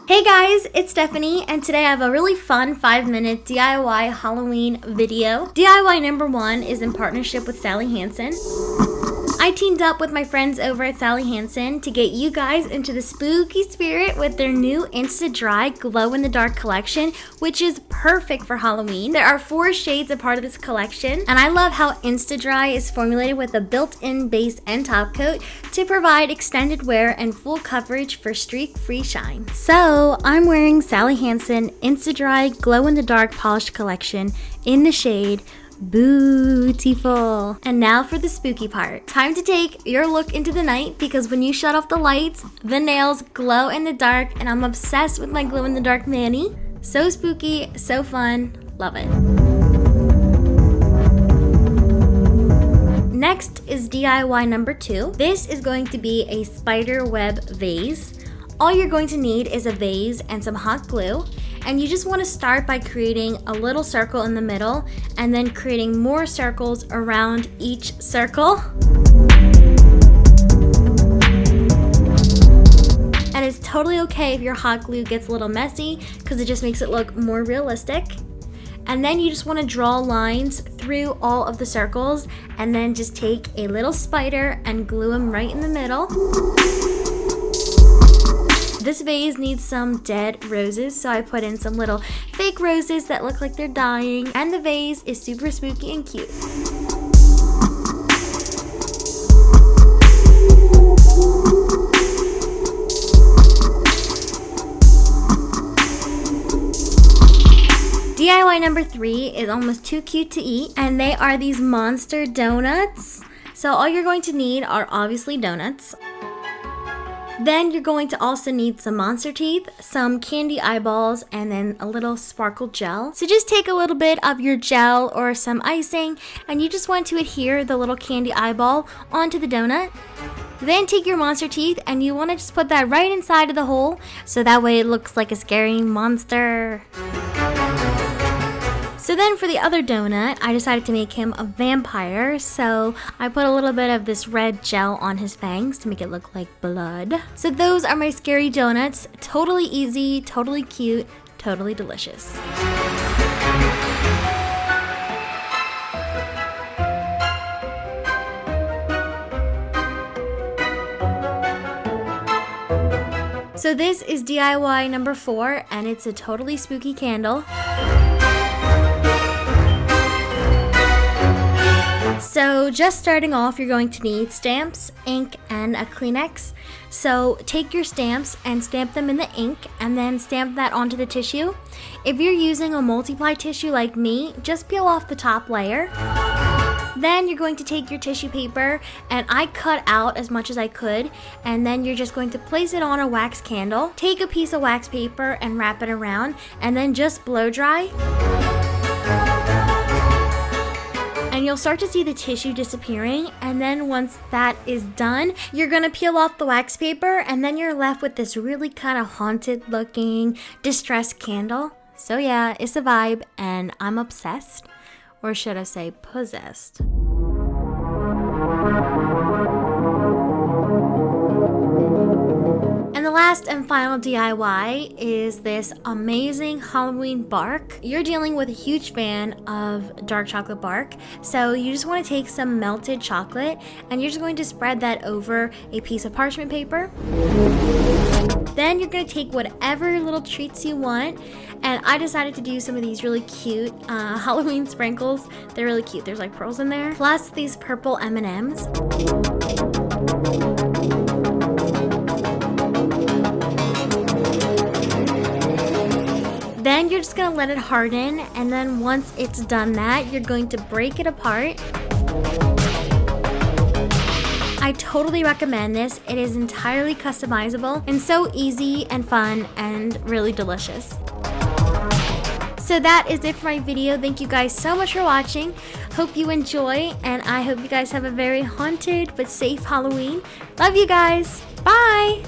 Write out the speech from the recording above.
Hey guys, it's Stephanie, and today I have a really fun 5-minute DIY Halloween video. DIY number 1 is in partnership with Sally Hansen. I teamed up with my friends over at Sally Hansen to get you guys into the spooky spirit with their new Insta Dry Glow in the Dark collection, which is perfect for Halloween. There are 4 shades a part of this collection, and I love how Insta Dry is formulated with a built-in base and top coat to provide extended wear and full coverage for streak-free shine. So I'm wearing Sally Hansen Insta Dry Glow in the Dark Polished Collection in the shade Beautiful. And now for the spooky part. Time to take your look into the night, because when you shut off the lights, the nails glow in the dark, and I'm obsessed with my glow in the dark mani. So spooky, so fun, love it. Next is DIY number 2. This is going to be a Spiderweb vase. All you're going to need is a vase and some hot glue. And you just want to start by creating a little circle in the middle and then creating more circles around each circle. And it's totally okay if your hot glue gets a little messy, because it just makes it look more realistic. And then you just want to draw lines through all of the circles, and then just take a little spider and glue them right in the middle. This vase needs some dead roses, so I put in some little fake roses that look like they're dying, and the vase is super spooky and cute. DIY number 3 is almost too cute to eat, and they are these monster donuts. So all you're going to need are obviously donuts. Then you're going to also need some monster teeth, some candy eyeballs, and then a little sparkle gel. So just take a little bit of your gel or some icing, and you just want to adhere the little candy eyeball onto the donut. Then take your monster teeth, and you want to just put that right inside of the hole, so that way it looks like a scary monster. So then for the other donut, I decided to make him a vampire, so I put a little bit of this red gel on his fangs to make it look like blood. So those are my scary donuts. Totally easy, totally cute, totally delicious. So this is DIY number 4, and it's a totally spooky candle. So just starting off, you're going to need stamps, ink, and a Kleenex. So take your stamps and stamp them in the ink, and then stamp that onto the tissue. If you're using a multiply tissue like me, just peel off the top layer. Then you're going to take your tissue paper, and I cut out as much as I could, and then you're just going to place it on a wax candle. Take a piece of wax paper and wrap it around, and then just blow dry. And you'll start to see the tissue disappearing, and then once that is done, you're gonna peel off the wax paper, and then you're left with this really kind of haunted looking distressed candle. So yeah, it's a vibe, and I'm obsessed, or should I say possessed. And the last and final DIY is this amazing Halloween bark. You're dealing with a huge fan of dark chocolate bark, so you just want to take some melted chocolate, and you're just going to spread that over a piece of parchment paper. Then you're going to take whatever little treats you want, and I decided to do some of these really cute Halloween sprinkles. They're really cute. There's like pearls in there, plus these purple M&Ms. Then you're just going to let it harden, and then once it's done that, you're going to break it apart. I totally recommend this. It is entirely customizable and so easy and fun and really delicious. So that is it for my video. Thank you guys so much for watching. Hope you enjoy, and I hope you guys have a very haunted but safe Halloween. Love you guys. Bye!